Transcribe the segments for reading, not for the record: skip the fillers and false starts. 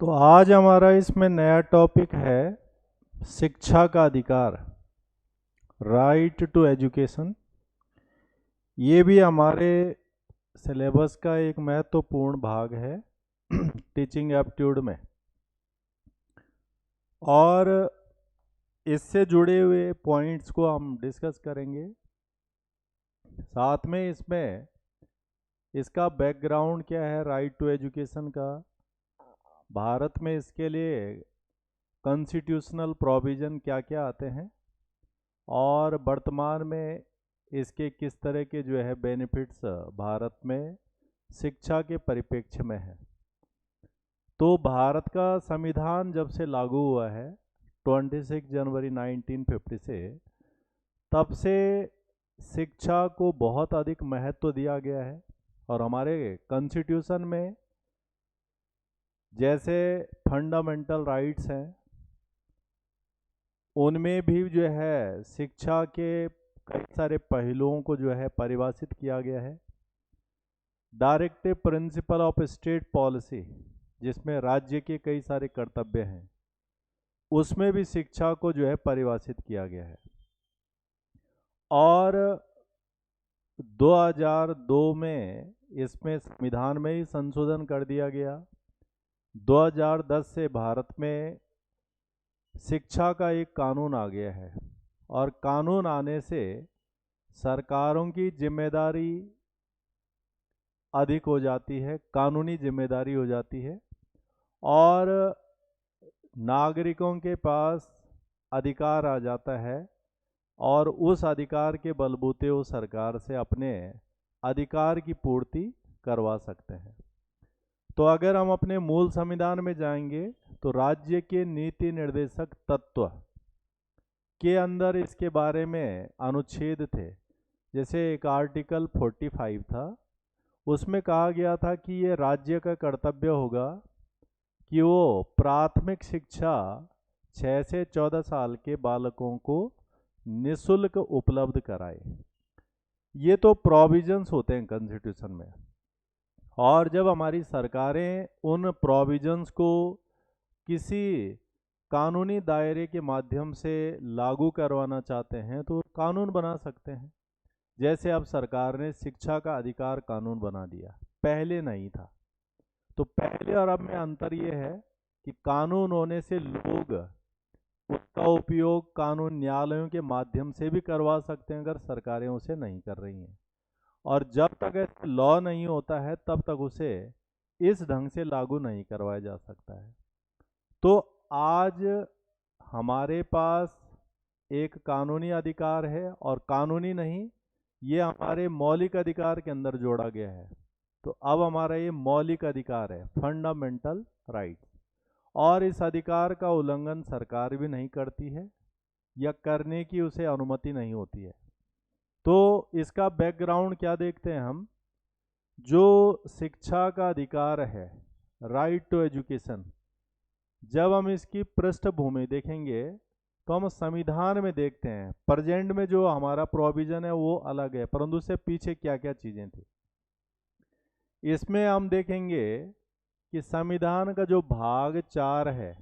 तो आज हमारा इसमें नया टॉपिक है शिक्षा का अधिकार, राइट टू एजुकेशन। ये भी हमारे सिलेबस का एक महत्वपूर्ण भाग है टीचिंग एप्टीट्यूड में। और इससे जुड़े हुए पॉइंट्स को हम डिस्कस करेंगे। साथ में इसमें इसका बैकग्राउंड क्या है राइट टू एजुकेशन का, भारत में इसके लिए कॉन्स्टिट्यूशनल प्रोविज़न क्या क्या आते हैं और वर्तमान में इसके किस तरह के जो है बेनिफिट्स भारत में शिक्षा के परिप्रेक्ष्य में है। तो भारत का संविधान जब से लागू हुआ है 26 जनवरी 1950 से, तब से शिक्षा को बहुत अधिक महत्व दिया गया है। और हमारे कॉन्स्टिट्यूशन में जैसे फंडामेंटल राइट्स हैं, उनमें भी जो है शिक्षा के कई सारे पहलुओं को जो है परिभाषित किया गया है। Directive principle of state policy, जिसमें राज्य के कई सारे कर्तव्य हैं, उसमें भी शिक्षा को जो है परिभाषित किया गया है। और 2002 में इसमें संविधान में ही संशोधन कर दिया गया। 2010 से भारत में शिक्षा का एक कानून आ गया है और कानून आने से सरकारों की जिम्मेदारी अधिक हो जाती है, कानूनी जिम्मेदारी हो जाती है और नागरिकों के पास अधिकार आ जाता है और उस अधिकार के बलबूते वो सरकार से अपने अधिकार की पूर्ति करवा सकते हैं। तो अगर हम अपने मूल संविधान में जाएंगे तो राज्य के नीति निर्देशक तत्व के अंदर इसके बारे में अनुच्छेद थे। जैसे एक आर्टिकल 45 था, उसमें कहा गया था कि ये राज्य का कर्तव्य होगा कि वो प्राथमिक शिक्षा 6 से 14 साल के बालकों को निःशुल्क उपलब्ध कराए। ये तो प्रोविजंस होते हैं कॉन्स्टिट्यूशन में, और जब हमारी सरकारें उन प्रोविजंस को किसी कानूनी दायरे के माध्यम से लागू करवाना चाहते हैं तो कानून बना सकते हैं। जैसे अब सरकार ने शिक्षा का अधिकार कानून बना दिया, पहले नहीं था। तो पहले और अब में अंतर ये है कि कानून होने से लोग उसका उपयोग कानून न्यायालयों के माध्यम से भी करवा सकते हैं अगर सरकारें उसे नहीं कर रही हैं। और जब तक ऐसा लॉ नहीं होता है तब तक उसे इस ढंग से लागू नहीं करवाया जा सकता है। तो आज हमारे पास एक कानूनी अधिकार है, और कानूनी नहीं, ये हमारे मौलिक अधिकार के अंदर जोड़ा गया है। तो अब हमारा ये मौलिक अधिकार है, फंडामेंटल राइट, और इस अधिकार का उल्लंघन सरकार भी नहीं करती है या करने की उसे अनुमति नहीं होती है। तो इसका बैकग्राउंड क्या देखते हैं हम, जो शिक्षा का अधिकार है, राइट टू एजुकेशन, जब हम इसकी पृष्ठभूमि देखेंगे तो हम संविधान में देखते हैं प्रेजेंट में जो हमारा प्रोविजन है वो अलग है, परंतु उससे पीछे क्या क्या चीज़ें थी इसमें हम देखेंगे कि संविधान का जो भाग 4 है,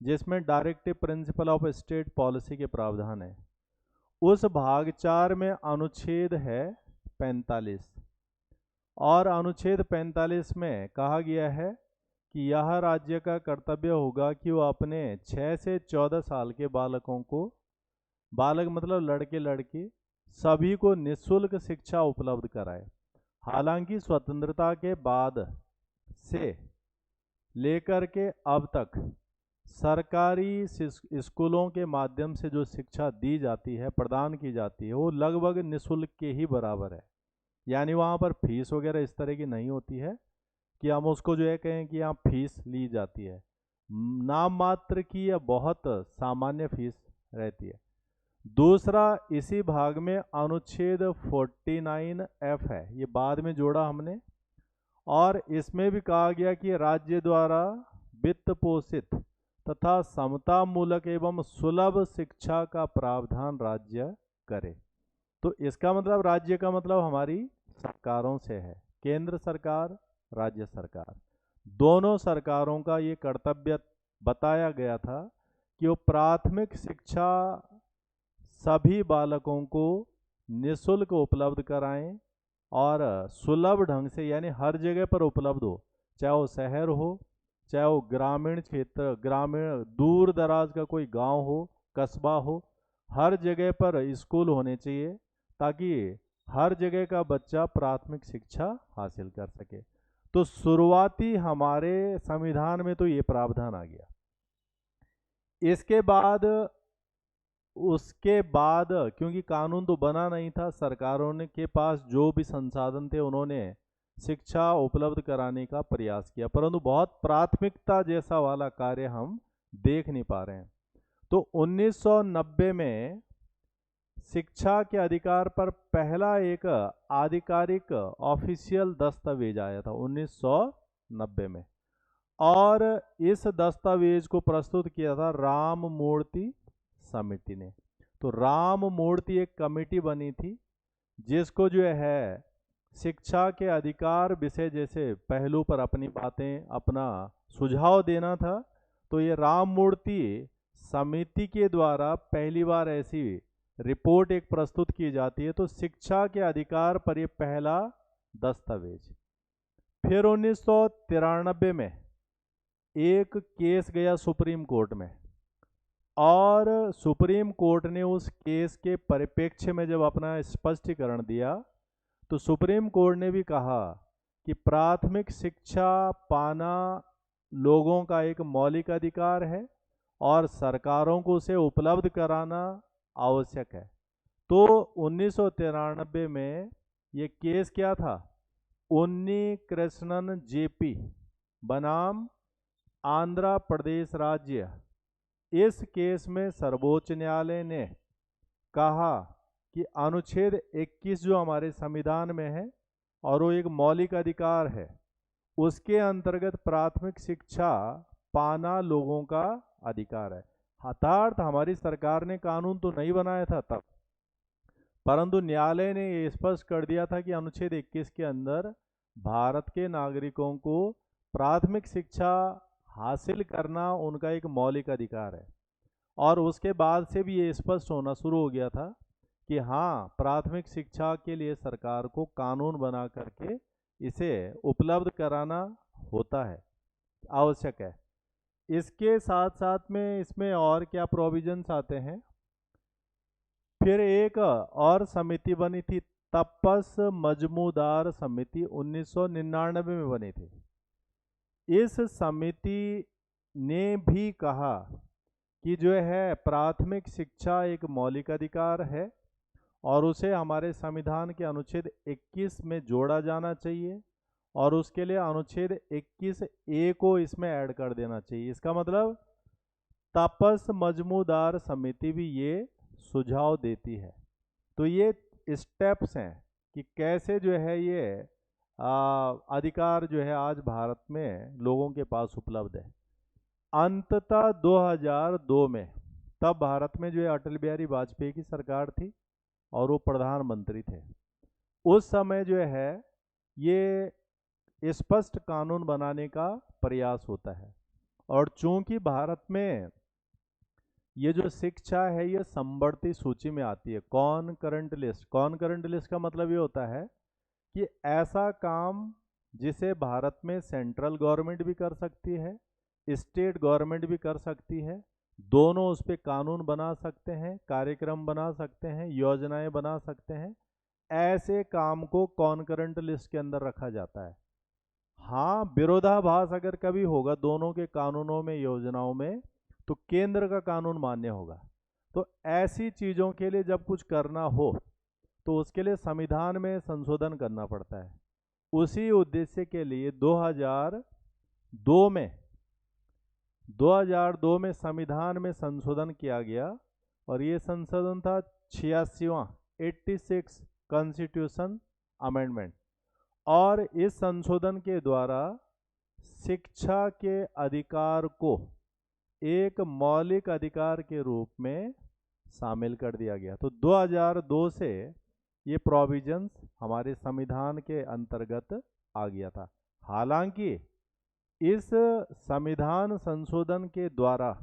जिसमें directive principle of state policy के प्रावधान है, उस भाग 4 में अनुच्छेद है 45, और अनुच्छेद 45 में कहा गया है कि यह राज्य का कर्तव्य होगा कि वो अपने 6 से 14 साल के बालकों को, बालक मतलब लड़के लड़की, सभी को निःशुल्क शिक्षा उपलब्ध कराए। हालांकि स्वतंत्रता के बाद से लेकर के अब तक सरकारी स्कूलों के माध्यम से जो शिक्षा दी जाती है, प्रदान की जाती है, वो लगभग निःशुल्क के ही बराबर है। यानी वहाँ पर फीस वगैरह इस तरह की नहीं होती है कि हम उसको जो है कहें कि यहाँ फीस ली जाती है। नाम मात्र की या बहुत सामान्य फीस रहती है। दूसरा, इसी भाग में अनुच्छेद 49F है, ये बाद में जोड़ा हमने, और इसमें भी कहा गया कि राज्य द्वारा वित्त पोषित तथा समता मूलक एवं सुलभ शिक्षा का प्रावधान राज्य करे। तो इसका मतलब, राज्य का मतलब हमारी सरकारों से है, केंद्र सरकार, राज्य सरकार। दोनों सरकारों का ये कर्तव्य बताया गया था कि वो प्राथमिक शिक्षा सभी बालकों को निःशुल्क उपलब्ध कराएं और सुलभ ढंग से, यानी हर जगह पर उपलब्ध हो, चाहे वो शहर हो, चाहे वो ग्रामीण क्षेत्र, ग्रामीण दूर दराज का कोई गांव हो, कस्बा हो, हर जगह पर स्कूल होने चाहिए ताकि हर जगह का बच्चा प्राथमिक शिक्षा हासिल कर सके। तो शुरुआती हमारे संविधान में तो ये प्रावधान आ गया। इसके बाद उसके बाद क्योंकि कानून तो बना नहीं था, सरकारों ने के पास जो भी संसाधन थे उन्होंने शिक्षा उपलब्ध कराने का प्रयास किया, परंतु बहुत प्राथमिकता जैसा वाला कार्य हम देख नहीं पा रहे हैं। तो 1990 में शिक्षा के अधिकार पर पहला एक आधिकारिक ऑफिशियल दस्तावेज आया था 1990 में, और इस दस्तावेज को प्रस्तुत किया था राम मूर्ति समिति ने। तो राम मूर्ति एक कमेटी बनी थी जिसको जो है शिक्षा के अधिकार विषय जैसे पहलू पर अपनी बातें, अपना सुझाव देना था। तो ये राम मूर्ति समिति के द्वारा पहली बार ऐसी रिपोर्ट एक प्रस्तुत की जाती है। तो शिक्षा के अधिकार पर ये पहला दस्तावेज। फिर 1993 में एक केस गया सुप्रीम कोर्ट में, और सुप्रीम कोर्ट ने उस केस के परिप्रेक्ष्य में जब अपना स्पष्टीकरण दिया तो सुप्रीम कोर्ट ने भी कहा कि प्राथमिक शिक्षा पाना लोगों का एक मौलिक अधिकार है और सरकारों को उसे उपलब्ध कराना आवश्यक है। तो 1993 में ये केस क्या था, उन्नी कृष्णन जेपी बनाम आंध्र प्रदेश राज्य। इस केस में सर्वोच्च न्यायालय ने कहा कि अनुच्छेद 21 जो हमारे संविधान में है और वो एक मौलिक अधिकार है, उसके अंतर्गत प्राथमिक शिक्षा पाना लोगों का अधिकार है। अर्थात हमारी सरकार ने कानून तो नहीं बनाया था तब, परंतु न्यायालय ने ये स्पष्ट कर दिया था कि अनुच्छेद 21 के अंदर भारत के नागरिकों को प्राथमिक शिक्षा हासिल करना उनका एक मौलिक अधिकार है। और उसके बाद से भी ये स्पष्ट होना शुरू हो गया था कि हाँ, प्राथमिक शिक्षा के लिए सरकार को कानून बना करके इसे उपलब्ध कराना होता है, आवश्यक है। इसके साथ साथ में इसमें और क्या प्रोविजंस आते हैं। फिर एक और समिति बनी थी, तपस मजमूदार समिति, 1999 में बनी थी। इस समिति ने भी कहा कि जो है प्राथमिक शिक्षा एक मौलिक अधिकार है और उसे हमारे संविधान के अनुच्छेद 21 में जोड़ा जाना चाहिए, और उसके लिए अनुच्छेद 21A को इसमें ऐड कर देना चाहिए। इसका मतलब तपस मजमूदार समिति भी ये सुझाव देती है। तो ये स्टेप्स हैं कि कैसे जो है ये अधिकार जो है आज भारत में लोगों के पास उपलब्ध है। अंततः 2002 में, तब भारत में जो है अटल बिहारी वाजपेयी की सरकार थी और वो प्रधानमंत्री थे। उस समय जो है ये स्पष्ट कानून बनाने का प्रयास होता है, और चूंकि भारत में ये जो शिक्षा है ये संवर्ती सूची में आती है, कॉनकरेंट लिस्ट। कॉनकरेंट लिस्ट का मतलब ये होता है कि ऐसा काम जिसे भारत में सेंट्रल गवर्नमेंट भी कर सकती है, स्टेट गवर्नमेंट भी कर सकती है, दोनों उस पर कानून बना सकते हैं, कार्यक्रम बना सकते हैं, योजनाएं बना सकते हैं। ऐसे काम को कॉनकरेंट लिस्ट के अंदर रखा जाता है। हाँ, विरोधाभास अगर कभी होगा दोनों के कानूनों में, योजनाओं में, तो केंद्र का कानून मान्य होगा। तो ऐसी चीज़ों के लिए जब कुछ करना हो तो उसके लिए संविधान में संशोधन करना पड़ता है। उसी उद्देश्य के लिए 2002 में संविधान में संशोधन किया गया, और ये संशोधन था 86वां 86 कॉन्स्टिट्यूशन अमेंडमेंट। और इस संशोधन के द्वारा शिक्षा के अधिकार को एक मौलिक अधिकार के रूप में शामिल कर दिया गया। तो 2002 से ये प्रोविजंस हमारे संविधान के अंतर्गत आ गया था। हालांकि इस संविधान संशोधन के द्वारा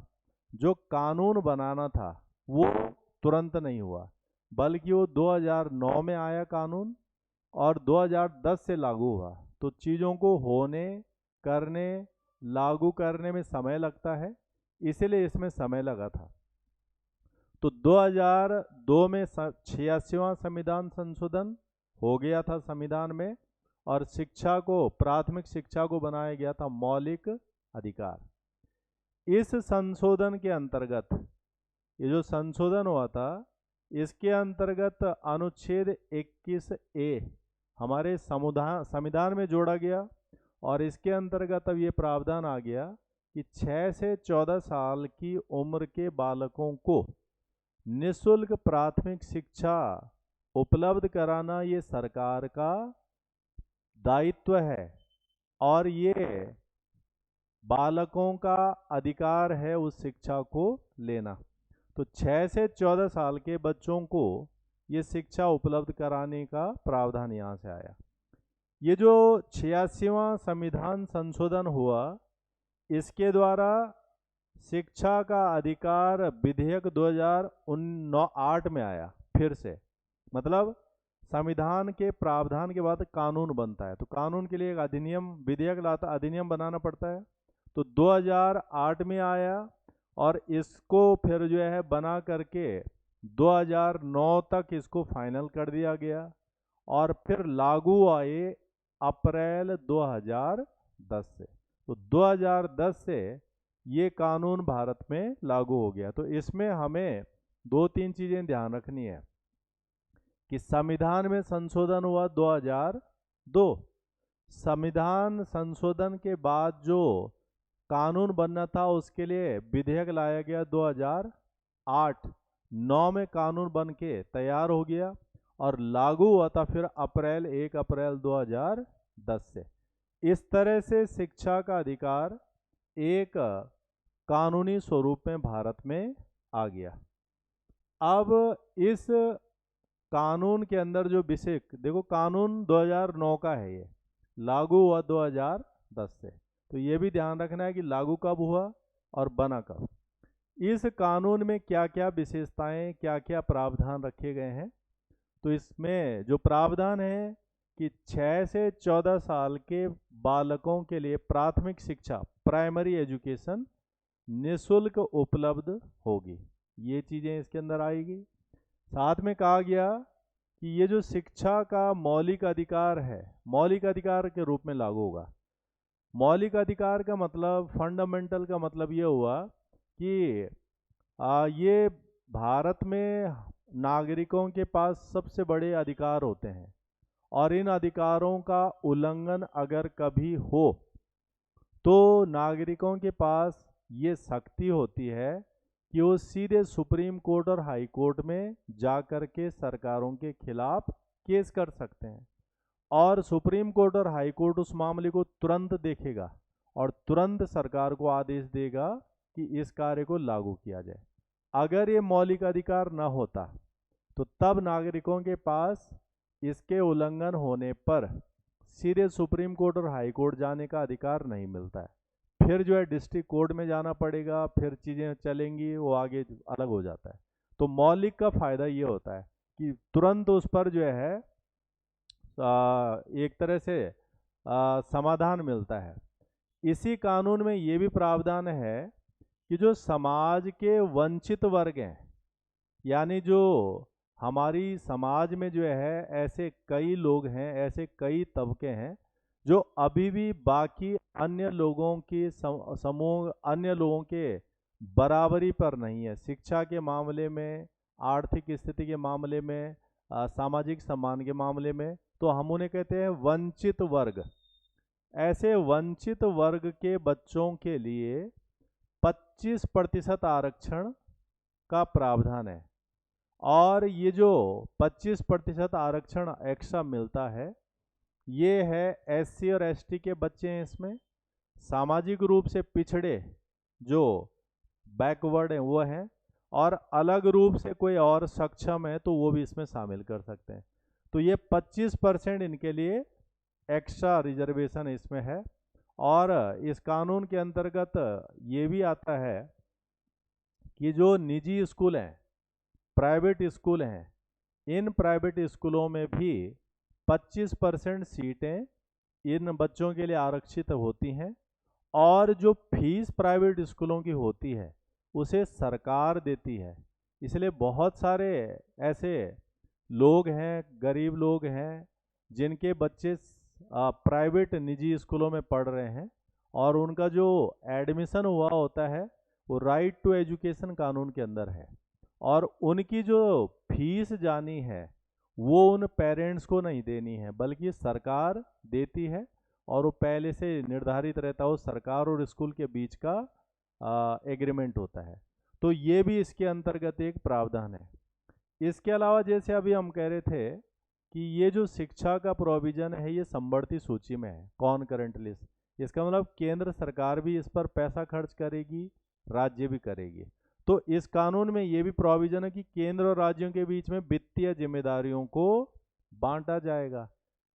जो कानून बनाना था वो तुरंत नहीं हुआ, बल्कि वो 2009 में आया कानून और 2010 से लागू हुआ। तो चीज़ों को होने, करने, लागू करने में समय लगता है, इसलिए इसमें समय लगा था। तो 2002 में 86वां संविधान संशोधन हो गया था संविधान में, और शिक्षा को, प्राथमिक शिक्षा को बनाया गया था मौलिक अधिकार। इस संशोधन के अंतर्गत, ये जो संशोधन हुआ था, इसके अंतर्गत अनुच्छेद 21A हमारे संविधान में जोड़ा गया, और इसके अंतर्गत अब ये प्रावधान आ गया कि 6 से 14 साल की उम्र के बालकों को निःशुल्क प्राथमिक शिक्षा उपलब्ध कराना ये सरकार का दायित्व है, और ये बालकों का अधिकार है उस शिक्षा को लेना। तो 6 से 14 साल के बच्चों को ये शिक्षा उपलब्ध कराने का प्रावधान यहाँ से आया। ये जो 86वां संविधान संशोधन हुआ, इसके द्वारा शिक्षा का अधिकार विधेयक 2008 में आया फिर से। मतलब संविधान के प्रावधान के बाद कानून बनता है, तो कानून के लिए एक अधिनियम, विधेयक लाता, अधिनियम बनाना पड़ता है। तो 2008 में आया, और इसको फिर जो है बना करके 2009 तक इसको फाइनल कर दिया गया, और फिर लागू आए अप्रैल 2010 से। तो 2010 से ये कानून भारत में लागू हो गया। तो इसमें हमें 2-3 चीज़ें ध्यान रखनी है कि संविधान में संशोधन हुआ 2002, संविधान संशोधन के बाद जो कानून बनना था उसके लिए विधेयक लाया गया 2008, 9 में कानून बन के तैयार हो गया और लागू हुआ था फिर 1 अप्रैल 2010 से। इस तरह से शिक्षा का अधिकार एक कानूनी स्वरूप में भारत में आ गया। अब इस कानून के अंदर जो विषय, देखो कानून 2009 का है, ये लागू हुआ 2010 से, तो ये भी ध्यान रखना है कि लागू कब हुआ और बना कब। इस कानून में क्या क्या विशेषताएं, क्या क्या प्रावधान रखे गए हैं। तो इसमें जो प्रावधान है कि 6 से 14 साल के बालकों के लिए प्राथमिक शिक्षा, प्राइमरी एजुकेशन निःशुल्क उपलब्ध होगी, ये चीज़ें इसके अंदर आएगी। साथ में कहा गया कि ये जो शिक्षा का मौलिक अधिकार है, मौलिक अधिकार के रूप में लागू होगा। मौलिक अधिकार का मतलब, फंडामेंटल का मतलब ये हुआ कि ये भारत में नागरिकों के पास सबसे बड़े अधिकार होते हैं, और इन अधिकारों का उल्लंघन अगर कभी हो तो नागरिकों के पास ये शक्ति होती है कि वो सीधे सुप्रीम कोर्ट और हाई कोर्ट में जा कर के सरकारों के खिलाफ केस कर सकते हैं, और सुप्रीम कोर्ट और हाई कोर्ट उस मामले को तुरंत देखेगा और तुरंत सरकार को आदेश देगा कि इस कार्य को लागू किया जाए। अगर ये मौलिक अधिकार न होता तो तब नागरिकों के पास इसके उल्लंघन होने पर सीधे सुप्रीम कोर्ट और हाई कोर्ट जाने का अधिकार नहीं मिलता है। फिर जो है डिस्ट्रिक्ट कोर्ट में जाना पड़ेगा, फिर चीज़ें चलेंगी, वो आगे अलग हो जाता है। तो मौलिक का फ़ायदा ये होता है कि तुरंत उस पर जो है एक तरह से समाधान मिलता है। इसी कानून में ये भी प्रावधान है कि जो समाज के वंचित वर्ग हैं, यानी जो हमारी समाज में जो है ऐसे कई लोग हैं, ऐसे कई तबके हैं जो अभी भी बाकी अन्य लोगों की समूह, अन्य लोगों के बराबरी पर नहीं है, शिक्षा के मामले में, आर्थिक स्थिति के मामले में, सामाजिक सम्मान के मामले में। तो हम उन्हें कहते हैं वंचित वर्ग। ऐसे वंचित वर्ग के बच्चों के लिए 25% आरक्षण का प्रावधान है, और ये जो 25% आरक्षण एक्स्ट्रा मिलता है, ये है एससी और एसटी के बच्चे हैं इसमें, सामाजिक रूप से पिछड़े जो बैकवर्ड हैं वो हैं, और अलग रूप से कोई और सक्षम है तो वो भी इसमें शामिल कर सकते हैं। तो ये 25% इनके लिए एक्स्ट्रा रिजर्वेशन इसमें है, और इस कानून के अंतर्गत ये भी आता है कि जो निजी स्कूल हैं, प्राइवेट स्कूल हैं, इन प्राइवेट स्कूलों में भी 25% सीटें इन बच्चों के लिए आरक्षित होती हैं, और जो फीस प्राइवेट स्कूलों की होती है उसे सरकार देती है। इसलिए बहुत सारे ऐसे लोग हैं, गरीब लोग हैं, जिनके बच्चे प्राइवेट निजी स्कूलों में पढ़ रहे हैं, और उनका जो एडमिशन हुआ होता है वो राइट टू एजुकेशन कानून के अंदर है, और उनकी जो फीस जानी है वो उन पेरेंट्स को नहीं देनी है, बल्कि सरकार देती है, और वो पहले से निर्धारित रहता है, वो सरकार और स्कूल के बीच का एग्रीमेंट होता है। तो ये भी इसके अंतर्गत एक प्रावधान है। इसके अलावा जैसे अभी हम कह रहे थे कि ये जो शिक्षा का प्रोविजन है ये समवर्ती सूची में है, कॉनकरेंट लिस्ट। इसका मतलब केंद्र सरकार भी इस पर पैसा खर्च करेगी, राज्य भी करेगी। तो इस कानून में ये भी प्रोविजन है कि केंद्र और राज्यों के बीच में वित्तीय जिम्मेदारियों को बांटा जाएगा,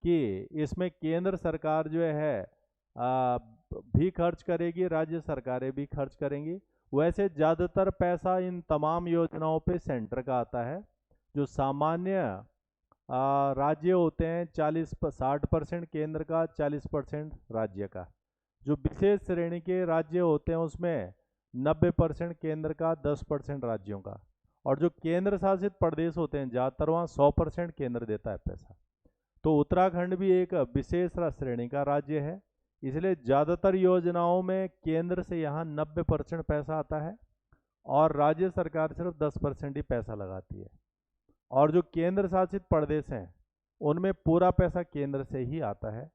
कि इसमें केंद्र सरकार जो है भी खर्च करेगी, राज्य सरकारें भी खर्च करेंगी। वैसे ज़्यादातर पैसा इन तमाम योजनाओं पे सेंटर का आता है। जो सामान्य राज्य होते हैं 60% केंद्र का, 40% राज्य का। जो विशेष श्रेणी के राज्य होते हैं उसमें 90% केंद्र का, 10% राज्यों का। और जो केंद्र शासित प्रदेश होते हैं ज़्यादातर वहाँ 100% केंद्र देता है पैसा। तो उत्तराखंड भी एक विशेष श्रेणी का राज्य है, इसलिए ज़्यादातर योजनाओं में केंद्र से यहाँ 90% पैसा आता है, और राज्य सरकार सिर्फ 10% ही पैसा लगाती है। और जो केंद्र शासित प्रदेश हैं उनमें पूरा पैसा केंद्र से ही आता है।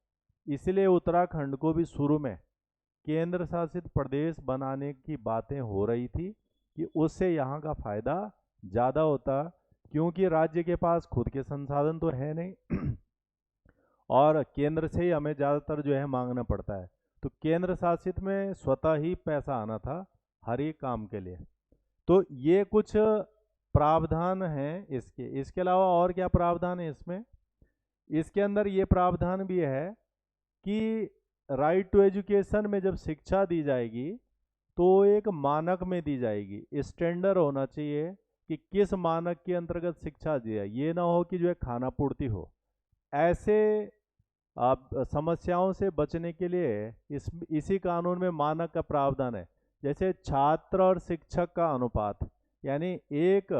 इसलिए उत्तराखंड को भी शुरू में केंद्र शासित प्रदेश बनाने की बातें हो रही थी कि उससे यहाँ का फ़ायदा ज़्यादा होता, क्योंकि राज्य के पास खुद के संसाधन तो है नहीं और केंद्र से ही हमें ज़्यादातर जो है मांगना पड़ता है। तो केंद्र शासित में स्वतः ही पैसा आना था हर एक काम के लिए। तो ये कुछ प्रावधान हैं इसके अलावा और क्या प्रावधान है इसमें? इसके अंदर ये प्रावधान भी है कि राइट टू एजुकेशन में जब शिक्षा दी जाएगी तो एक मानक में दी जाएगी। स्टैंडर्ड होना चाहिए कि किस मानक के अंतर्गत शिक्षा दी जाए। ये ना हो कि जो है खाना पूर्ति हो। ऐसे आप समस्याओं से बचने के लिए इसी कानून में मानक का प्रावधान है। जैसे छात्र और शिक्षक का अनुपात, यानी एक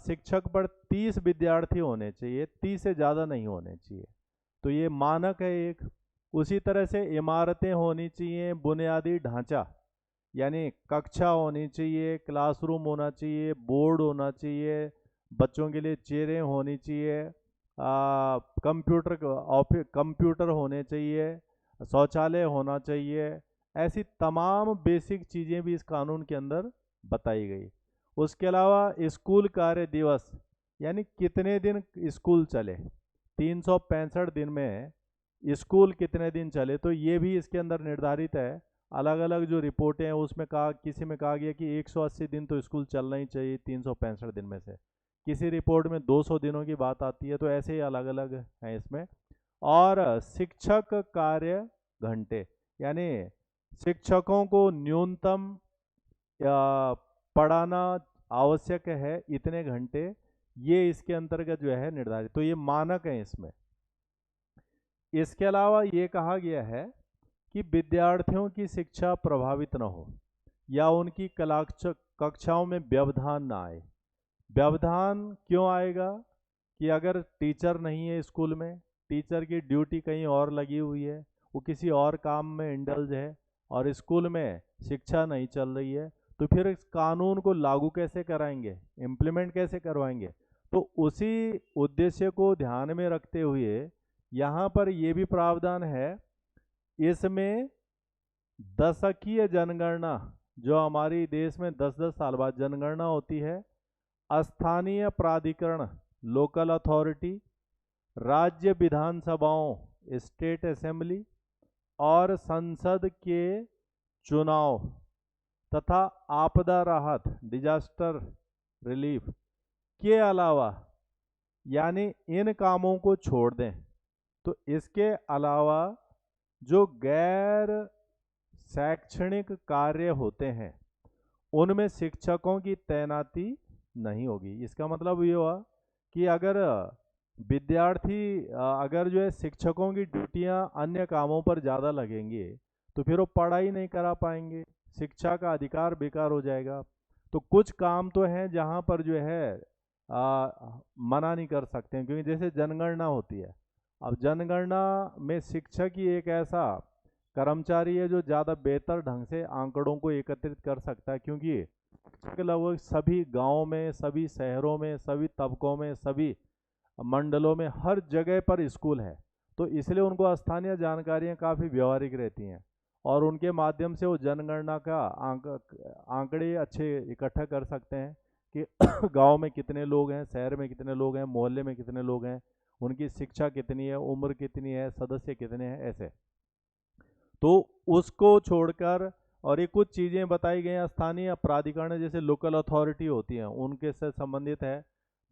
शिक्षक पर 30 विद्यार्थी होने चाहिए, 30 से ज़्यादा नहीं होने चाहिए। तो ये मानक है एक। उसी तरह से इमारतें होनी चाहिए, बुनियादी ढांचा, यानी कक्षा होनी चाहिए, क्लासरूम होना चाहिए, बोर्ड होना चाहिए, बच्चों के लिए चेयरें होनी चाहिए, कंप्यूटर होने चाहिए, शौचालय होना चाहिए। ऐसी तमाम बेसिक चीज़ें भी इस कानून के अंदर बताई गई। उसके अलावा स्कूल कार्य दिवस, यानी कितने दिन स्कूल चले, 365 दिन में स्कूल कितने दिन चले, तो ये भी इसके अंदर निर्धारित है। अलग अलग जो रिपोर्टें हैं उसमें किसी में कहा गया कि 180 दिन तो स्कूल चलना ही चाहिए 365 दिन में से, किसी रिपोर्ट में 200 दिनों की बात आती है। तो ऐसे ही अलग अलग हैं इसमें। और शिक्षक कार्य घंटे, यानी शिक्षकों को न्यूनतम पढ़ाना आवश्यक है इतने घंटे, ये इसके अंतर्गत जो है निर्धारित। तो ये मानक है इसमें। इसके अलावा ये कहा गया है कि विद्यार्थियों की शिक्षा प्रभावित न हो या उनकी कक्षाओं में व्यवधान ना आए। व्यवधान क्यों आएगा? कि अगर टीचर नहीं है स्कूल में, टीचर की ड्यूटी कहीं और लगी हुई है, वो किसी और काम में इंडल्ज है और स्कूल में शिक्षा नहीं चल रही है, तो फिर इस कानून को लागू कैसे कराएंगे, इम्प्लीमेंट कैसे करवाएंगे? तो उसी उद्देश्य को ध्यान में रखते हुए यहाँ पर ये भी प्रावधान है। इसमें दशकीय जनगणना, जो हमारी देश में 10-10 साल बाद जनगणना होती है, स्थानीय प्राधिकरण लोकल अथॉरिटी, राज्य विधानसभाओं स्टेट असेंबली और संसद के चुनाव तथा आपदा राहत डिजास्टर रिलीफ के अलावा, यानी इन कामों को छोड़ दें तो इसके अलावा जो गैर शैक्षणिक कार्य होते हैं उनमें शिक्षकों की तैनाती नहीं होगी। इसका मतलब ये हुआ कि अगर विद्यार्थी अगर जो है शिक्षकों की ड्यूटियां अन्य कामों पर ज़्यादा लगेंगे तो फिर वो पढ़ाई नहीं करा पाएंगे, शिक्षा का अधिकार बेकार हो जाएगा। तो कुछ काम तो हैं जहाँ पर जो है मना नहीं कर सकते हैं, क्योंकि जैसे जनगणना होती है। अब जनगणना में शिक्षक ही एक ऐसा कर्मचारी है जो ज़्यादा बेहतर ढंग से आंकड़ों को एकत्रित कर सकता है, क्योंकि लगभग सभी गांवों में, सभी शहरों में, सभी तबकों में, सभी मंडलों में, हर जगह पर स्कूल है। तो इसलिए उनको स्थानीय जानकारियां काफ़ी व्यवहारिक रहती हैं और उनके माध्यम से वो जनगणना का आंकड़े अच्छे इकट्ठा कर सकते हैं कि गांव में कितने लोग हैं, शहर में कितने लोग हैं, मोहल्ले में कितने लोग हैं, उनकी शिक्षा कितनी है, उम्र कितनी है, सदस्य कितने हैं, ऐसे। तो उसको छोड़कर और ये कुछ चीज़ें बताई गई हैं स्थानीय प्राधिकरण जैसे लोकल अथॉरिटी होती हैं उनके से संबंधित है।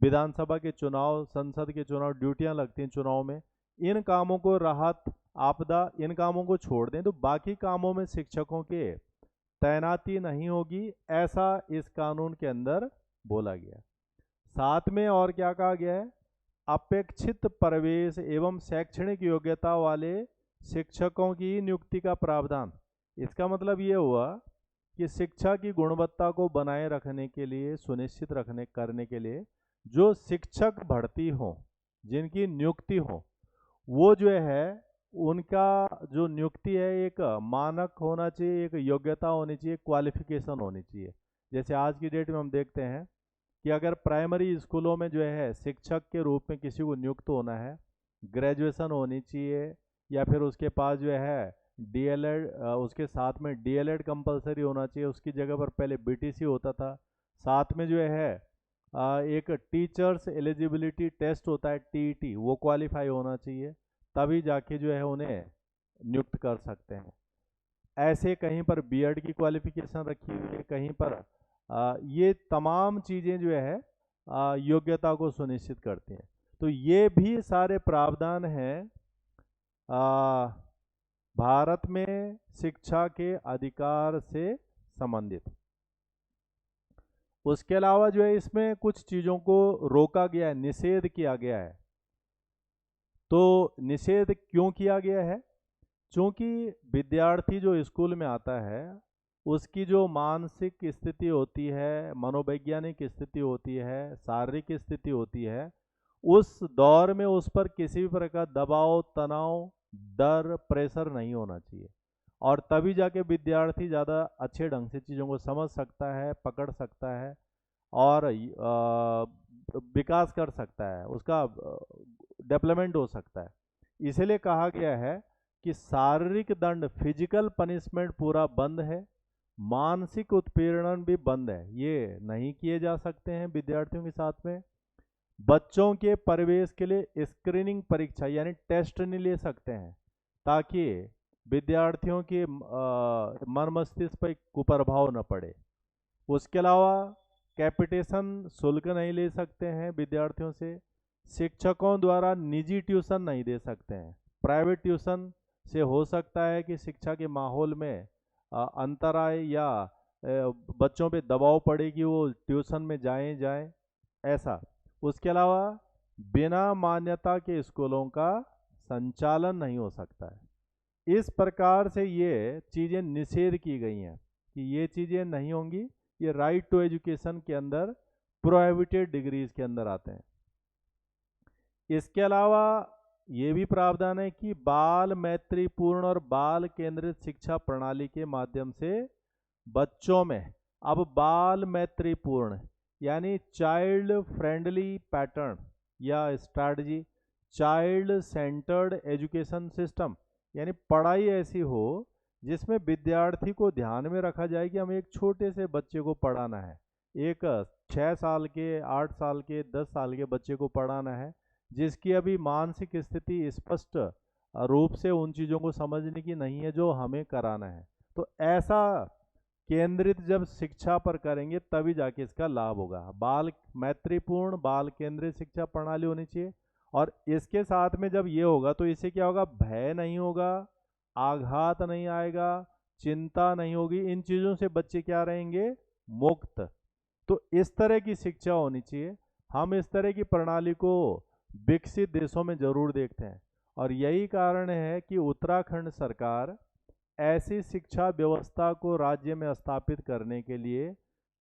विधानसभा के चुनाव, संसद के चुनाव, ड्यूटियां लगती हैं चुनाव में। इन कामों को, राहत आपदा, इन कामों को छोड़ दें तो बाकी कामों में शिक्षकों के तैनाती नहीं होगी, ऐसा इस कानून के अंदर बोला गया। साथ में और क्या कहा गया है? अपेक्षित प्रवेश एवं शैक्षणिक योग्यता वाले शिक्षकों की नियुक्ति का प्रावधान। इसका मतलब ये हुआ कि शिक्षा की गुणवत्ता को बनाए रखने के लिए, सुनिश्चित करने के लिए जो शिक्षक भर्ती हो, जिनकी नियुक्ति हो, वो जो है उनका जो नियुक्ति है एक मानक होना चाहिए, एक योग्यता होनी चाहिए, क्वालिफिकेशन होनी चाहिए। जैसे आज की डेट में हम देखते हैं कि अगर प्राइमरी स्कूलों में जो है शिक्षक के रूप में किसी को नियुक्त होना है, ग्रेजुएशन होनी चाहिए या फिर उसके पास जो है डीएलएड, उसके साथ में डीएलएड कंपलसरी होना चाहिए। उसकी जगह पर पहले बीटीसी होता था। साथ में जो है एक टीचर्स एलिजिबिलिटी टेस्ट होता है, टीईटी, वो क्वालिफाई होना चाहिए, तभी जाके जो है उन्हें नियुक्त कर सकते हैं। ऐसे कहीं पर बीएड की क्वालिफिकेशन रखी हुई है, कहीं पर ये तमाम चीज़ें जो है योग्यता को सुनिश्चित करती हैं। तो ये भी सारे प्रावधान हैं भारत में शिक्षा के अधिकार से संबंधित। उसके अलावा जो है इसमें कुछ चीज़ों को रोका गया है, निषेध किया गया है। तो निषेध क्यों किया गया है? क्योंकि विद्यार्थी जो स्कूल में आता है उसकी जो मानसिक स्थिति होती है, मनोवैज्ञानिक स्थिति होती है, शारीरिक स्थिति होती है, उस दौर में उस पर किसी भी प्रकार दबाव, तनाव, डर, प्रेशर नहीं होना चाहिए। और तभी जाके विद्यार्थी ज़्यादा अच्छे ढंग से चीज़ों को समझ सकता है, पकड़ सकता है और विकास कर सकता है, उसका डेवलपमेंट हो सकता है। इसलिए कहा गया है कि शारीरिक दंड, फिजिकल पनिशमेंट पूरा बंद है, मानसिक उत्पीड़न भी बंद है, ये नहीं किए जा सकते हैं विद्यार्थियों के साथ में। बच्चों के प्रवेश के लिए स्क्रीनिंग परीक्षा यानी टेस्ट नहीं ले सकते हैं, ताकि विद्यार्थियों के मन मस्तिष्क पर कुप्रभाव न पड़े। उसके अलावा कैपिटेशन शुल्क नहीं ले सकते हैं विद्यार्थियों से। शिक्षकों द्वारा निजी ट्यूशन नहीं दे सकते हैं। प्राइवेट ट्यूशन से हो सकता है कि शिक्षा के माहौल में अंतराय या बच्चों पे दबाव पड़े कि वो ट्यूशन में जाएं ऐसा। उसके अलावा बिना मान्यता के स्कूलों का संचालन नहीं हो सकता है। इस प्रकार से ये चीज़ें निषेध की गई हैं कि ये चीज़ें नहीं होंगी। ये राइट टू एजुकेशन के अंदर प्रोहिबिटेड डिग्रीज के अंदर आते हैं। इसके अलावा ये भी प्रावधान है कि बाल मैत्रीपूर्ण और बाल केंद्रित शिक्षा प्रणाली के माध्यम से बच्चों में, अब बाल मैत्रीपूर्ण यानी चाइल्ड फ्रेंडली पैटर्न या strategy, child centred education system, यानी पढ़ाई ऐसी हो जिसमें विद्यार्थी को ध्यान में रखा जाए कि हमें एक छोटे से बच्चे को पढ़ाना है, एक 6 साल के, 8 साल के, 10 साल के बच्चे को पढ़ाना है, जिसकी अभी मानसिक स्थिति स्पष्ट रूप से उन चीज़ों को समझने की नहीं है जो हमें कराना है। तो ऐसा केंद्रित जब शिक्षा पर करेंगे तभी जाके इसका लाभ होगा। बाल मैत्रीपूर्ण, बाल केंद्रित शिक्षा प्रणाली होनी चाहिए। और इसके साथ में जब ये होगा तो इससे क्या होगा? भय नहीं होगा, आघात नहीं आएगा, चिंता नहीं होगी, इन चीज़ों से बच्चे क्या रहेंगे, मुक्त। तो इस तरह की शिक्षा होनी चाहिए। हम इस तरह की प्रणाली को विकसित देशों में जरूर देखते हैं, और यही कारण है कि उत्तराखंड सरकार ऐसी शिक्षा व्यवस्था को राज्य में स्थापित करने के लिए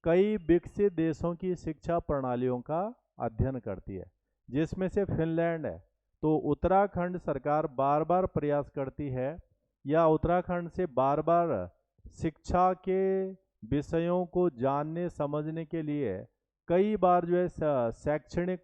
कई विकसित देशों की शिक्षा प्रणालियों का अध्ययन करती है, जिसमें से फिनलैंड है। तो उत्तराखंड सरकार बार बार प्रयास करती है, या उत्तराखंड से बार बार शिक्षा के विषयों को जानने समझने के लिए कई बार जो है शैक्षणिक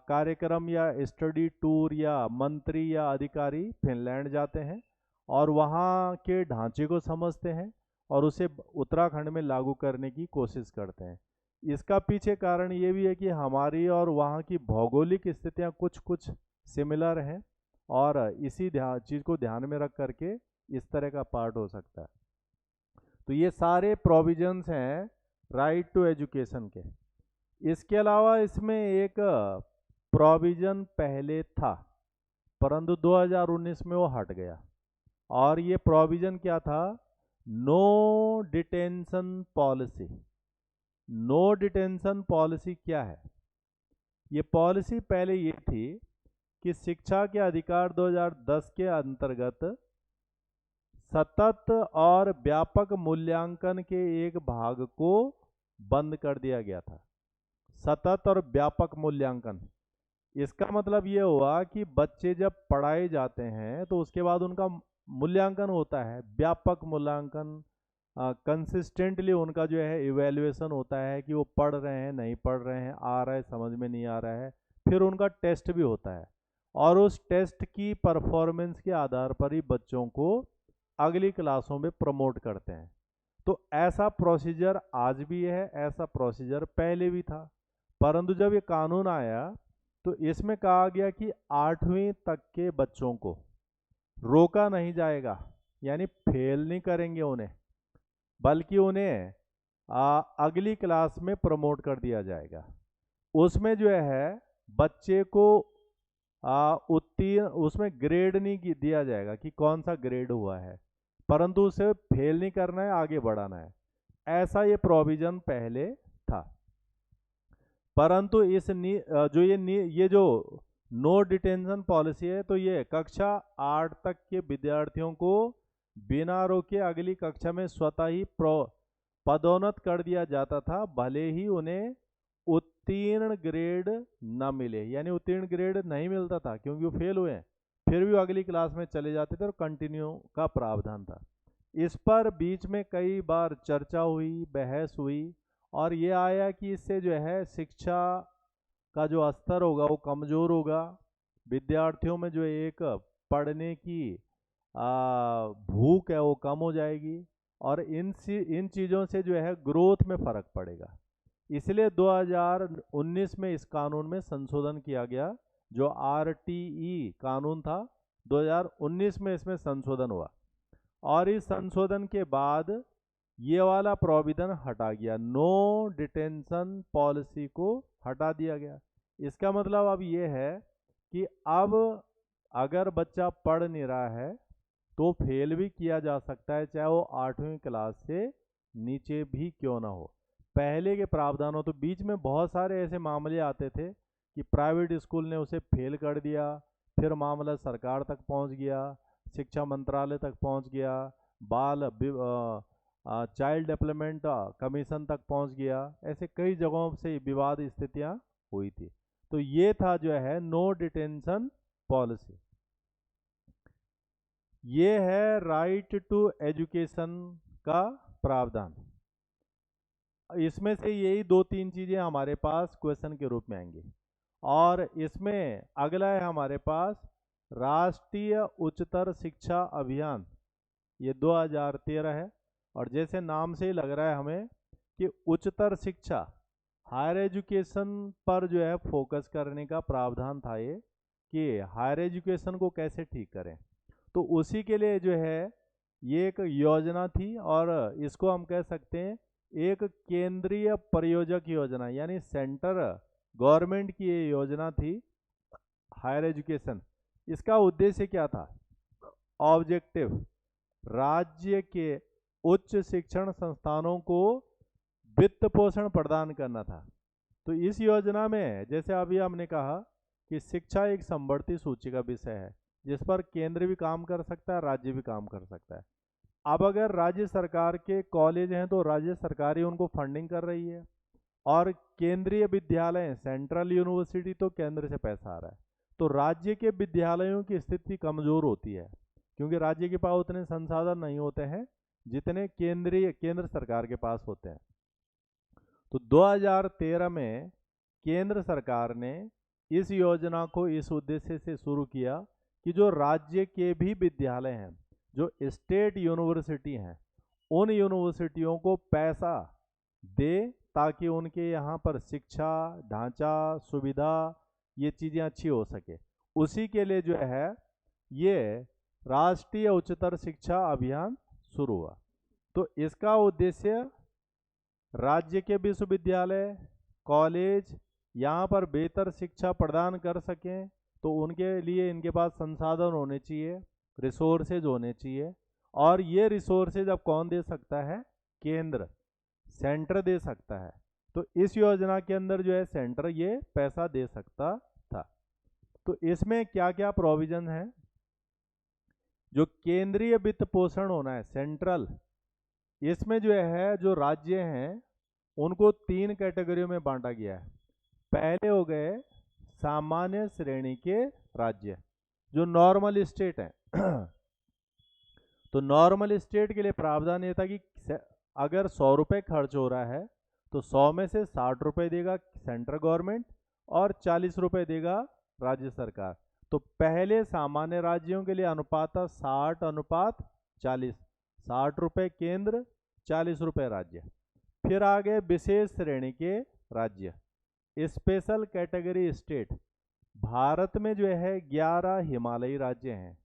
कार्यक्रम या स्टडी टूर या मंत्री या अधिकारी फिनलैंड जाते हैं और वहाँ के ढांचे को समझते हैं और उसे उत्तराखंड में लागू करने की कोशिश करते हैं। इसका पीछे कारण ये भी है कि हमारी और वहाँ की भौगोलिक स्थितियाँ कुछ कुछ सिमिलर हैं, और इसी चीज़ को ध्यान में रख करके इस तरह का पार्ट हो सकता है। तो ये सारे प्रोविजंस हैं राइट टू एजुकेशन के। इसके अलावा इसमें एक प्रोविजन पहले था, परंतु 2019 में वो हट गया, और ये प्रोविजन क्या था, no detention policy. No detention policy क्या है? ये पॉलिसी पहले ये थी कि शिक्षा के अधिकार 2010 के अंतर्गत सतत और व्यापक मूल्यांकन के एक भाग को बंद कर दिया गया था। सतत और व्यापक मूल्यांकन, इसका मतलब ये हुआ कि बच्चे जब पढ़ाए जाते हैं तो उसके बाद उनका मूल्यांकन होता है, व्यापक मूल्यांकन। कंसिस्टेंटली उनका जो है इवैल्यूएशन होता है कि वो पढ़ रहे हैं, नहीं पढ़ रहे हैं, आ रहा है, समझ में नहीं आ रहा है। फिर उनका टेस्ट भी होता है, और उस टेस्ट की परफॉर्मेंस के आधार पर ही बच्चों को अगली क्लासों में प्रमोट करते हैं। तो ऐसा प्रोसीजर आज भी है, ऐसा प्रोसीजर पहले भी था, परंतु जब ये कानून आया तो इसमें कहा गया कि 8वीं तक के बच्चों को रोका नहीं जाएगा, यानी फेल नहीं करेंगे उन्हें, बल्कि उन्हें अगली क्लास में प्रमोट कर दिया जाएगा। उसमें जो है बच्चे को उत्तीर्ण, उसमें ग्रेड नहीं दिया जाएगा कि कौन सा ग्रेड हुआ है, परंतु उसे फेल नहीं करना है, आगे बढ़ाना है। ऐसा ये प्रोविजन पहले था। परंतु ये जो नो डिटेंशन पॉलिसी है, तो ये कक्षा 8 तक के विद्यार्थियों को बिना रोके अगली कक्षा में स्वतः ही पदोन्नत कर दिया जाता था, भले ही उन्हें उत्तीर्ण ग्रेड न मिले। यानी उत्तीर्ण ग्रेड नहीं मिलता था क्योंकि वो फेल हुए हैं, फिर भी वो अगली क्लास में चले जाते थे और कंटिन्यू का प्रावधान था। इस पर बीच में कई बार चर्चा हुई, बहस हुई, और ये आया कि इससे जो है शिक्षा का जो स्तर होगा वो कमज़ोर होगा, विद्यार्थियों में जो एक पढ़ने की भूख है वो कम हो जाएगी, और इन चीज़ों से जो है ग्रोथ में फ़र्क पड़ेगा। इसलिए 2019 में इस कानून में संशोधन किया गया। जो RTE कानून था, 2019 में इसमें संशोधन हुआ, और इस संशोधन के बाद ये वाला प्रोविजन हटा गया, नो डिटेंशन पॉलिसी को हटा दिया गया। इसका मतलब अब ये है कि अब अगर बच्चा पढ़ नहीं रहा है तो फेल भी किया जा सकता है, चाहे वो 8वीं क्लास से नीचे भी क्यों ना हो। पहले के प्रावधानों तो बीच में बहुत सारे ऐसे मामले आते थे कि प्राइवेट स्कूल ने उसे फेल कर दिया, फिर मामला सरकार तक पहुंच गया, शिक्षा मंत्रालय तक पहुंच गया, चाइल्ड डेवलपमेंट कमीशन तक पहुंच गया। ऐसे कई जगहों से विवाद स्थितियां हुई थी। तो ये था जो है नो डिटेंशन पॉलिसी। ये है राइट टू एजुकेशन का प्रावधान। इसमें से यही 2-3 चीज़ें हमारे पास क्वेश्चन के रूप में आएंगी। और इसमें अगला है हमारे पास राष्ट्रीय उच्चतर शिक्षा अभियान, ये 2013 है। और जैसे नाम से ही लग रहा है हमें कि उच्चतर शिक्षा, हायर एजुकेशन पर जो है फोकस करने का प्रावधान था ये, कि हायर एजुकेशन को कैसे ठीक करें। तो उसी के लिए जो है ये एक योजना थी, और इसको हम कह सकते हैं एक केंद्रीय प्रयोजक योजना, यानी सेंटर गवर्नमेंट की ये योजना थी हायर एजुकेशन। इसका उद्देश्य क्या था? ऑब्जेक्टिव राज्य के उच्च शिक्षण संस्थानों को वित्त पोषण प्रदान करना था। तो इस योजना में जैसे अभी हमने कहा कि शिक्षा एक समवर्ती सूची का विषय है जिस पर केंद्र भी काम कर सकता है, राज्य भी काम कर सकता है। अब अगर राज्य सरकार के कॉलेज हैं तो राज्य सरकार ही उनको फंडिंग कर रही है, और केंद्रीय विद्यालय सेंट्रल यूनिवर्सिटी तो केंद्र से पैसा आ रहा है। तो राज्य के विद्यालयों की स्थिति कमजोर होती है क्योंकि राज्य के पास उतने संसाधन नहीं होते हैं जितने केंद्र सरकार के पास होते हैं। तो 2013 में केंद्र सरकार ने इस योजना को इस उद्देश्य से शुरू किया कि जो राज्य के भी विद्यालय हैं, जो स्टेट यूनिवर्सिटी हैं, उन यूनिवर्सिटियों को पैसा दे ताकि उनके यहाँ पर शिक्षा ढांचा सुविधा ये चीज़ें अच्छी हो सके। उसी के लिए जो है ये राष्ट्रीय उच्चतर शिक्षा अभियान शुरू हुआ। तो इसका उद्देश्य राज्य के विश्वविद्यालय कॉलेज यहाँ पर बेहतर शिक्षा प्रदान कर सकें, तो उनके लिए इनके पास संसाधन होने चाहिए, रिसोर्सेज होने चाहिए। और ये रिसोर्सेज अब कौन दे सकता है? केंद्र, सेंटर दे सकता है। तो इस योजना के अंदर जो है सेंटर ये पैसा दे सकता था। तो इसमें क्या क्या प्रोविजन है? जो केंद्रीय वित्त पोषण होना है सेंट्रल, इसमें जो है जो राज्य हैं उनको 3 कैटेगरियों में बांटा गया है। पहले हो गए सामान्य श्रेणी के राज्य जो नॉर्मल स्टेट है। तो नॉर्मल स्टेट के लिए प्रावधान ये था कि अगर 100 रुपये खर्च हो रहा है तो 100 में से 60 रुपये देगा सेंट्रल गवर्नमेंट और 40 रुपये देगा राज्य सरकार। तो पहले सामान्य राज्यों के लिए अनुपात था 60:40, 60 रुपये केंद्र 40 रुपये राज्य। फिर आगे विशेष श्रेणी के राज्य, स्पेशल कैटेगरी स्टेट। भारत में जो है 11 हिमालयी राज्य हैं।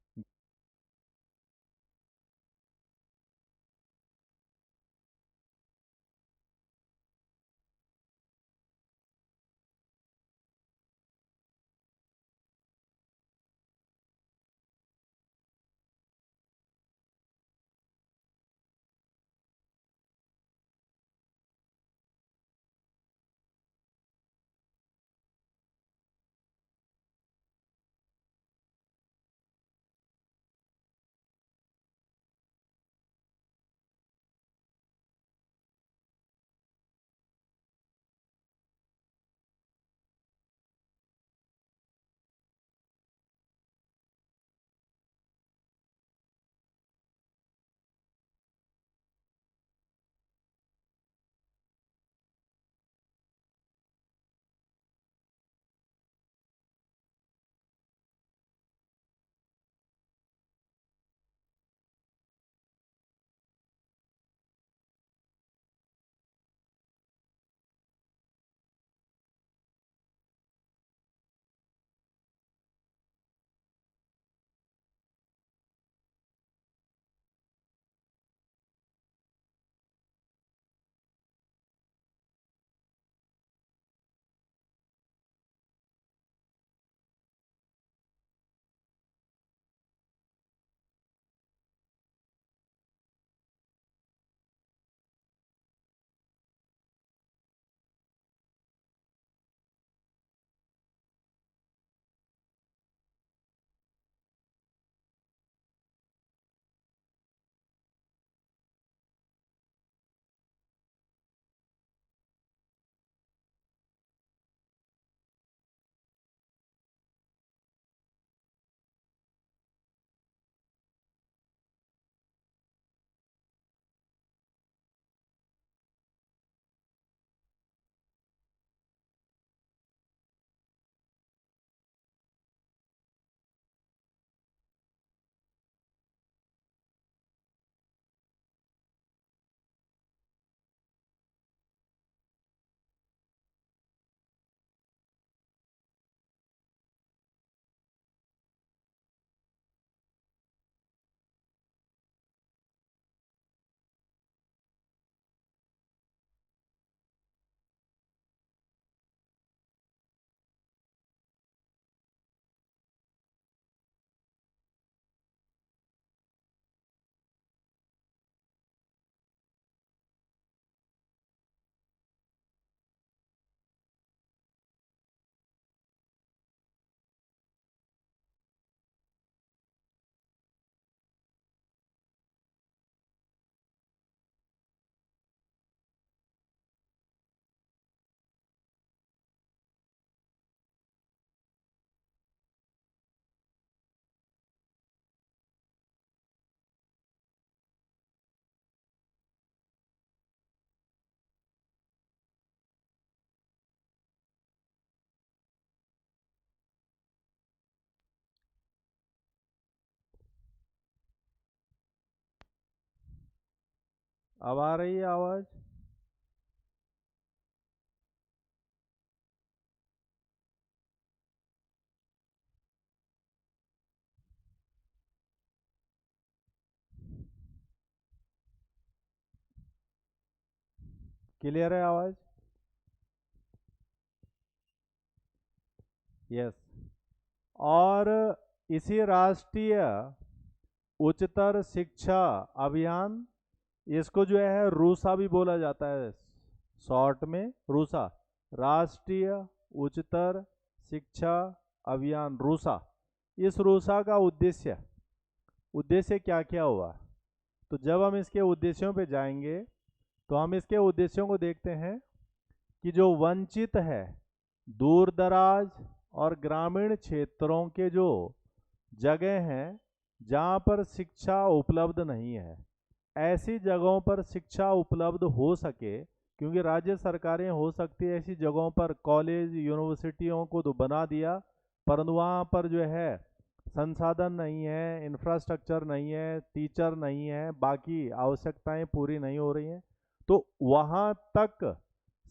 अब आ रही है आवाज? क्लियर है आवाज? यस। और इसी राष्ट्रीय उच्चतर शिक्षा अभियान, इसको जो है रूसा भी बोला जाता है, शॉर्ट में रूसा, राष्ट्रीय उच्चतर शिक्षा अभियान, रूसा। इस रूसा का उद्देश्य क्या क्या हुआ? तो जब हम इसके उद्देश्यों पे जाएंगे तो हम इसके उद्देश्यों को देखते हैं कि जो वंचित है, दूर दराज और ग्रामीण क्षेत्रों के जो जगह हैं जहाँ पर शिक्षा उपलब्ध नहीं है, ऐसी जगहों पर शिक्षा उपलब्ध हो सके, क्योंकि राज्य सरकारें हो सकती है ऐसी जगहों पर कॉलेज यूनिवर्सिटियों को तो बना दिया, परंतु वहाँ पर जो है संसाधन नहीं है, इंफ्रास्ट्रक्चर नहीं है, टीचर नहीं है, बाकी आवश्यकताएं पूरी नहीं हो रही हैं, तो वहाँ तक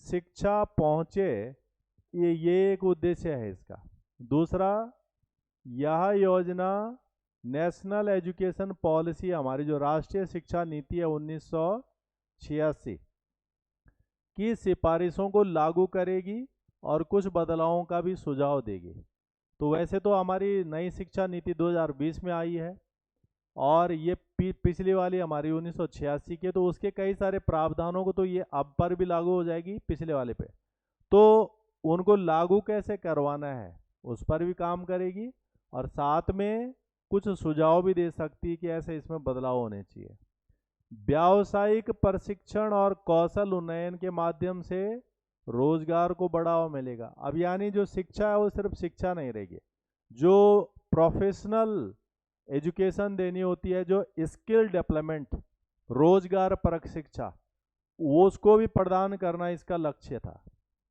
शिक्षा पहुँचे, ये एक उद्देश्य है इसका। दूसरा, यह योजना नेशनल एजुकेशन पॉलिसी, हमारी जो राष्ट्रीय शिक्षा नीति है 1986 की सिफारिशों को लागू करेगी और कुछ बदलावों का भी सुझाव देगी। तो वैसे तो हमारी नई शिक्षा नीति 2020 में आई है और ये पिछली वाली हमारी 1986 की, तो उसके कई सारे प्रावधानों को तो ये अब पर भी लागू हो जाएगी पिछले वाले पे, तो उनको लागू कैसे करवाना है उस पर भी काम करेगी और साथ में कुछ सुझाव भी दे सकती है कि ऐसे इसमें बदलाव होने चाहिए। व्यावसायिक प्रशिक्षण और कौशल उन्नयन के माध्यम से रोजगार को बढ़ावा मिलेगा। अब यानी जो शिक्षा है वो सिर्फ शिक्षा नहीं रहेगी, जो प्रोफेशनल एजुकेशन देनी होती है, जो स्किल डेवलपमेंट, रोजगार परक शिक्षा, वो उसको भी प्रदान करना इसका लक्ष्य था।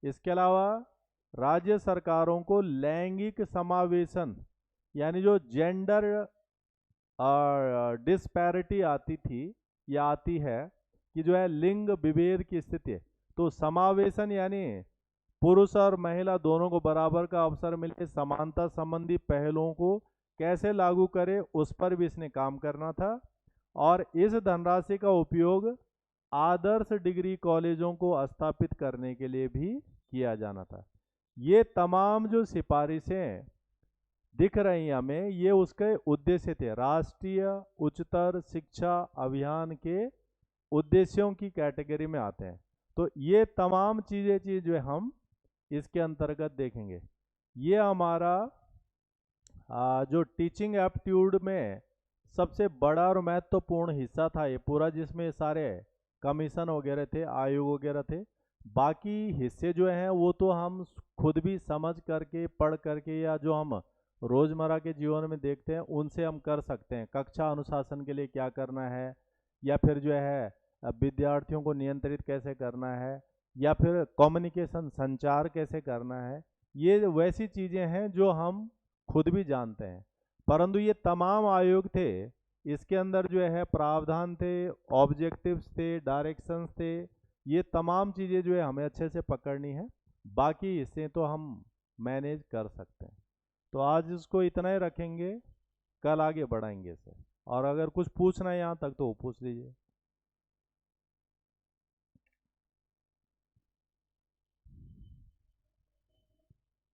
इसके अलावा राज्य सरकारों को लैंगिक समावेशन, यानी जो जेंडर डिस्पैरिटी आती थी या आती है कि जो है लिंग विभेद की स्थिति है, तो समावेशन यानी पुरुष और महिला दोनों को बराबर का अवसर मिले, समानता संबंधी पहलुओं को कैसे लागू करे उस पर भी इसने काम करना था। और इस धनराशि का उपयोग आदर्श डिग्री कॉलेजों को स्थापित करने के लिए भी किया जाना था। ये तमाम जो सिफारिशें दिख रही हैं हमें, ये उसके उद्देश्य थे, राष्ट्रीय उच्चतर शिक्षा अभियान के उद्देश्यों की कैटेगरी में आते हैं। तो ये तमाम चीज़ें जो हम इसके अंतर्गत देखेंगे। ये हमारा जो टीचिंग एप्टीट्यूड में सबसे बड़ा और महत्वपूर्ण हिस्सा था ये पूरा, जिसमें सारे कमीशन वगैरह थे, आयोग वगैरह थे। बाकी हिस्से जो हैं वो तो हम खुद भी समझ करके, पढ़ करके, या जो हम रोज़मर्रा के जीवन में देखते हैं उनसे हम कर सकते हैं। कक्षा अनुशासन के लिए क्या करना है, या फिर जो है विद्यार्थियों को नियंत्रित कैसे करना है, या फिर कम्युनिकेशन संचार कैसे करना है, ये वैसी चीज़ें हैं जो हम खुद भी जानते हैं। परंतु ये तमाम आयोग थे, इसके अंदर जो है प्रावधान थे, ऑब्जेक्टिव्स थे, डायरेक्शंस थे, ये तमाम चीज़ें जो है हमें अच्छे से पकड़नी है, बाकी हिस्से तो हम मैनेज कर सकते हैं। तो आज इसको इतना ही रखेंगे, कल आगे बढ़ाएंगे इसे, और अगर कुछ पूछना है यहाँ तक तो वो पूछ लीजिए।